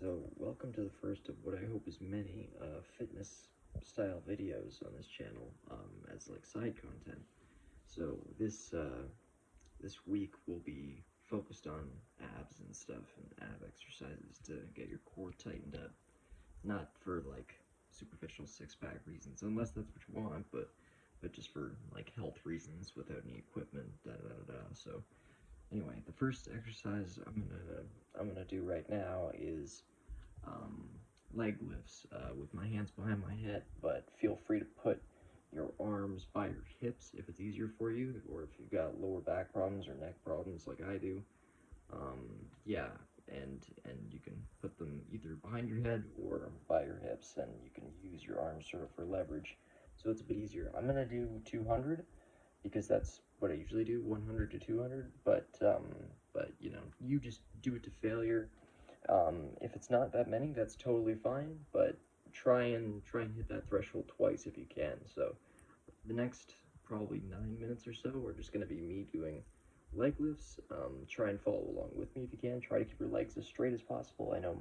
So, welcome to the first of what I hope is many fitness style videos on this channel as like side content. So this week will be focused on abs and stuff and ab exercises to get your core tightened up. Not for like superficial six-pack reasons, unless that's what you want, but just for like health reasons without any equipment. So anyway, the first exercise I'm gonna do right now is um, leg lifts with my hands behind my head, but feel free to put your arms by your hips if it's easier for you, or if you've got lower back problems or neck problems like I do. Yeah, and you can put them either behind your head or by your hips, and you can use your arms sort of for leverage, so it's a bit easier. I'm gonna do 200 because that's what I usually do, 100 to 200. But you know, you just do it to failure. If it's not that many, that's totally fine, but try and hit that threshold twice if you can. So the next probably 9 minutes or so are just going to be me doing leg lifts. Try and follow along with me if you can. Try to keep your legs as straight as possible. I know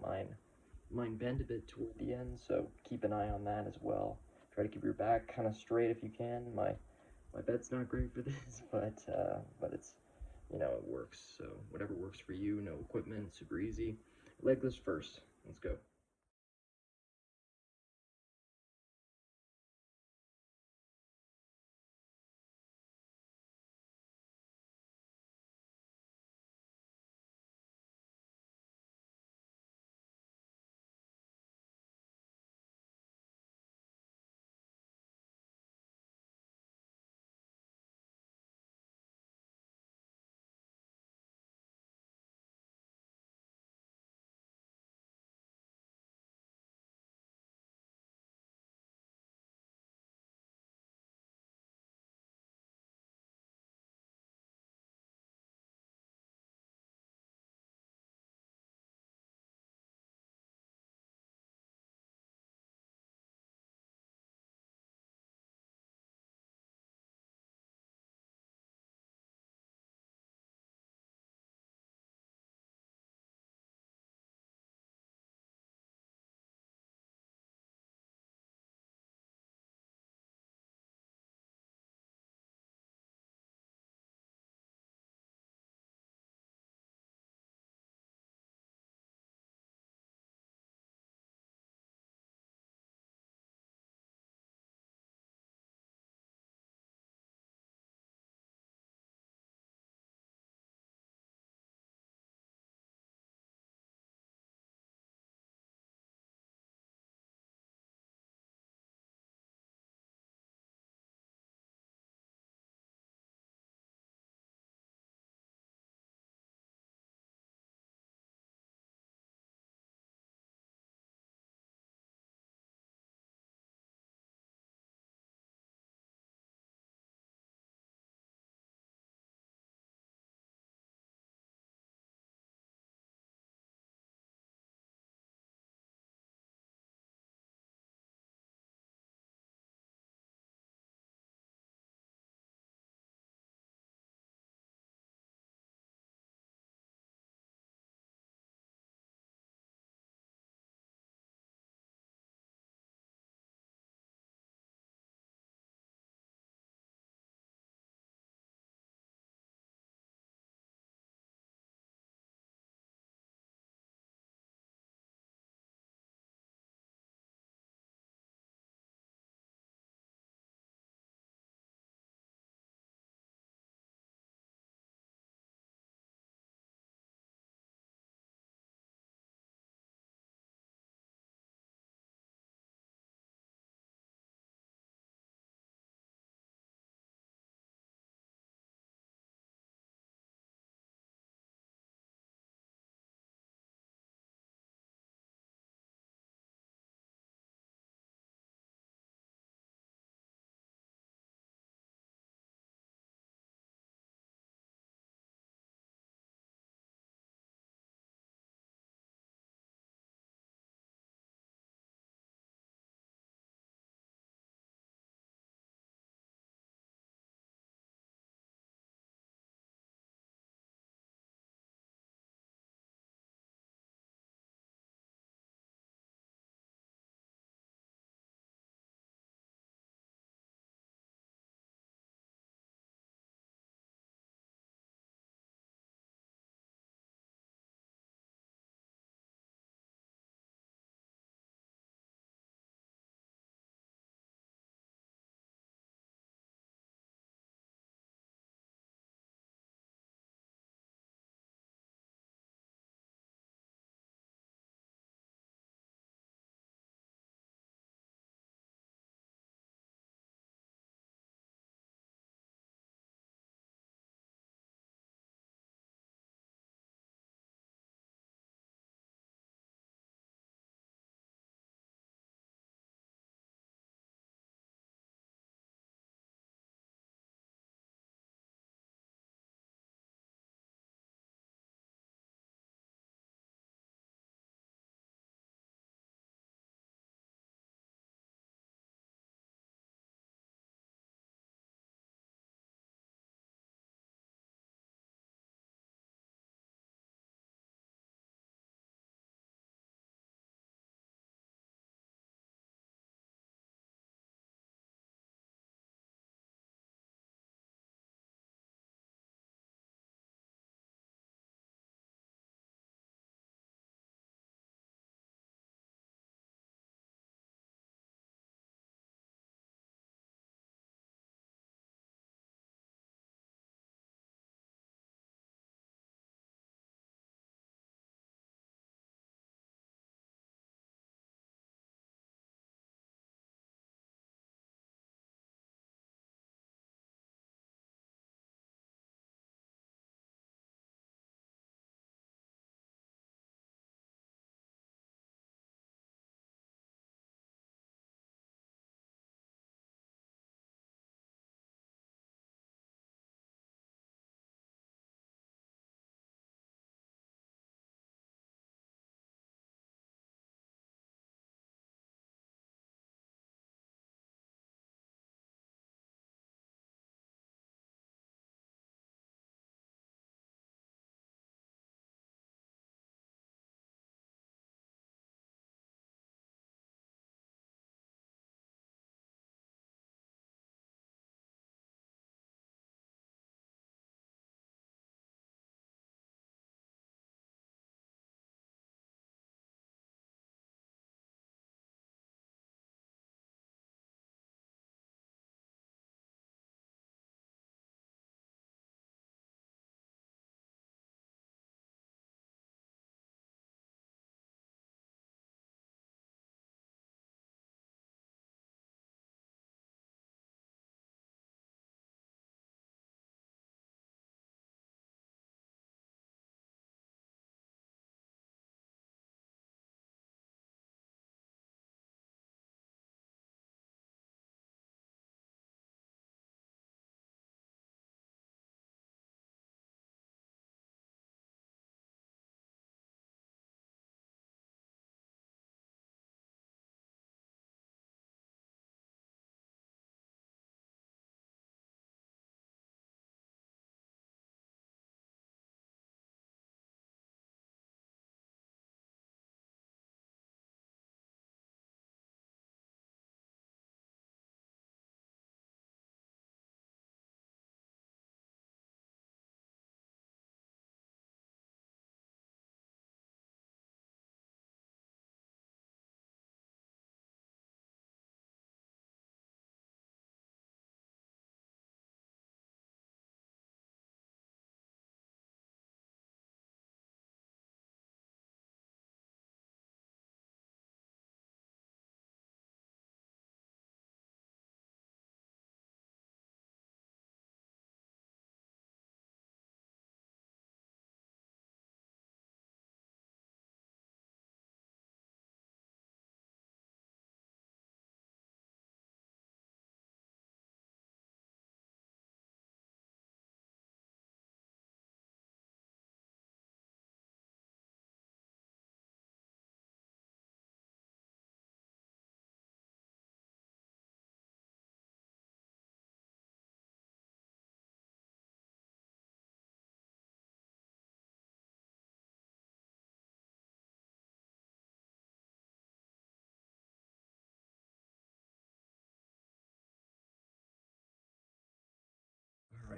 mine bend a bit toward the end, so keep an eye on that as well. Try to keep your back kind of straight if you can. My bed's not great for this, but it's, you know, it works. So whatever works for you. No equipment, super easy. Leg lifts first. Let's go.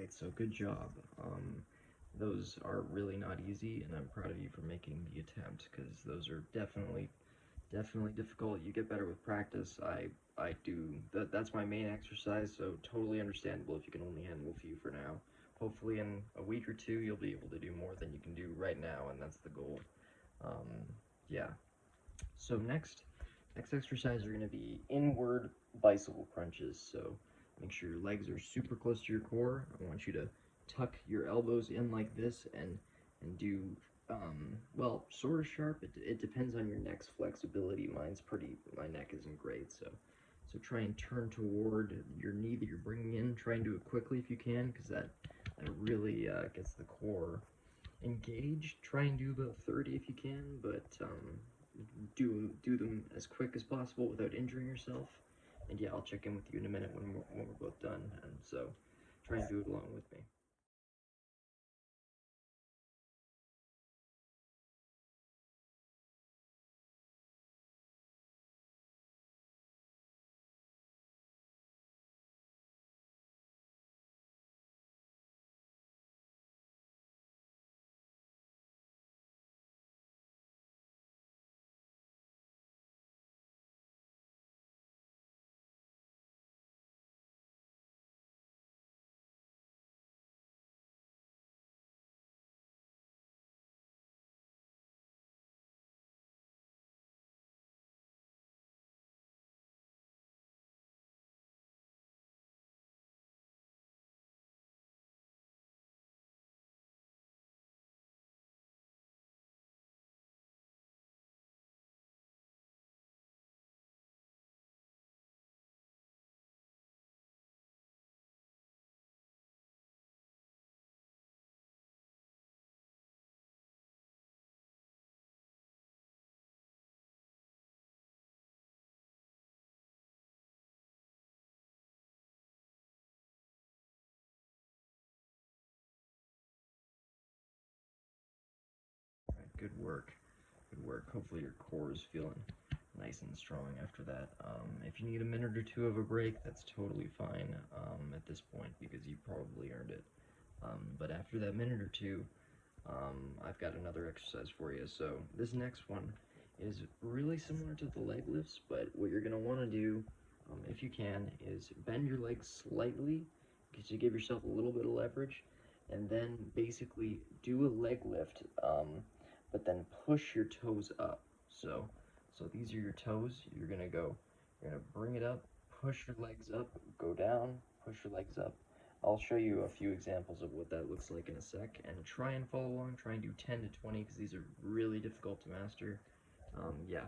Alright, so good job. Those are really not easy, and I'm proud of you for making the attempt, because those are definitely difficult. You get better with practice. I do that's my main exercise, so totally understandable if you can only handle a few for now. Hopefully in a week or two you'll be able to do more than you can do right now, and that's the goal. Um, yeah. So next exercise are going to be inward bicycle crunches. So make sure your legs are super close to your core. I want you to tuck your elbows in like this and do well, sort of sharp. It depends on your neck's flexibility. My neck isn't great, so try and turn toward your knee that you're bringing in. Try and do it quickly if you can, because that really gets the core engaged. Try and do about 30 if you can, but do them as quick as possible without injuring yourself. And yeah, I'll check in with you in a minute when we're both done. And so try and do it along with me. All right, good work. Good work. Hopefully your core is feeling nice and strong after that. If you need a minute or two of a break, that's totally fine at this point because you probably earned it. But after that minute or two, I've got another exercise for you. So this next one is really similar to the leg lifts, but what you're going to want to do, if you can, is bend your legs slightly to give yourself a little bit of leverage, and then basically do a leg lift, but then push your toes up. So these are your toes. You're gonna bring it up, push your legs up, go down, push your legs up. I'll show you a few examples of what that looks like in a sec, and try and follow along. Try and do 10 to 20 because these are really difficult to master. Yeah.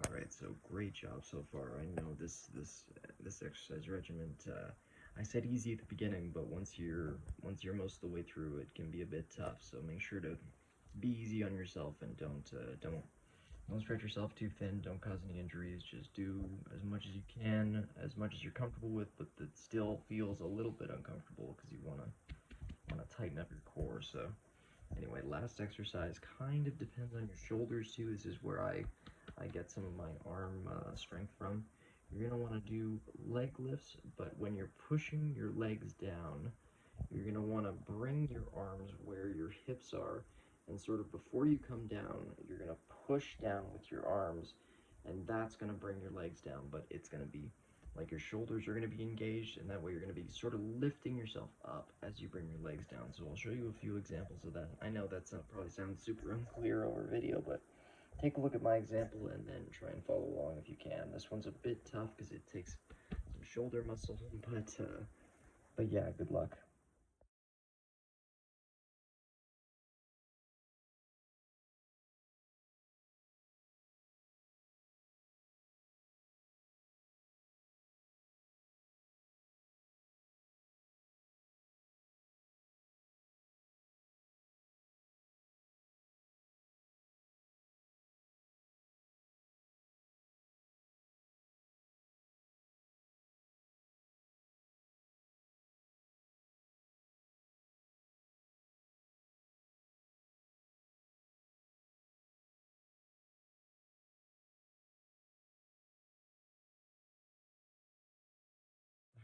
All right. So great job so far. I know this exercise regimen. I said easy at the beginning, but once you're most of the way through, it can be a bit tough. So make sure to be easy on yourself and don't stretch yourself too thin. Don't cause any injuries. Just do as much as you can, as much as you're comfortable with, but that still feels a little bit uncomfortable because you wanna tighten up your core. So Anyway, last exercise kind of depends on your shoulders too. This is where I get some of my arm strength from. You're going to want to do leg lifts, but when you're pushing your legs down, you're going to want to bring your arms where your hips are, and sort of before you come down, you're going to push down with your arms, and that's going to bring your legs down, but it's going to be like your shoulders are going to be engaged, and that way you're going to be sort of lifting yourself up as you bring your legs down. So I'll show you a few examples of that. I know that probably sounds super unclear over video, but take a look at my example and then try and follow along if you can. This one's a bit tough because it takes some shoulder muscle, but yeah, good luck.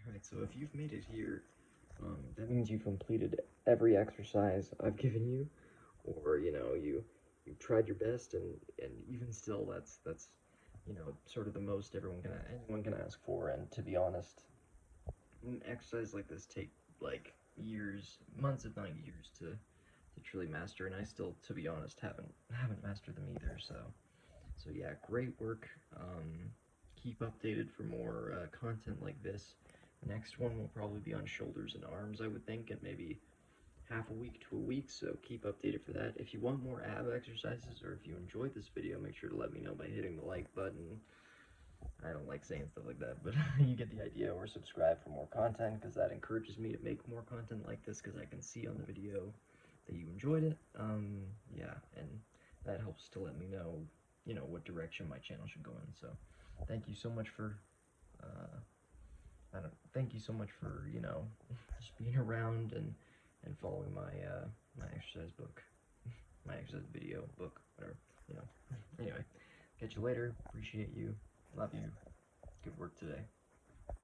Alright, so if you've made it here, that means you've completed every exercise I've given you, or you've tried your best, and even still, that's sort of the most anyone can ask for. And to be honest, an exercise like this take like years, months if not years to truly master, and I still, to be honest, haven't mastered them either. So yeah, great work. Keep updated for more content like this. The next one will probably be on shoulders and arms, I would think, and maybe half a week to a week, so keep updated for that. If you want more ab exercises, or if you enjoyed this video, make sure to let me know by hitting the like button. I don't like saying stuff like that, but you get the idea. Or subscribe for more content, because that encourages me to make more content like this, because I can see on the video that you enjoyed it. Yeah, and that helps to let me know, what direction my channel should go in. So, thank you so much for, thank you so much for, just being around and following my exercise book, my exercise video book, whatever, you know. Anyway, catch you later. Appreciate you. Love you. Good work today.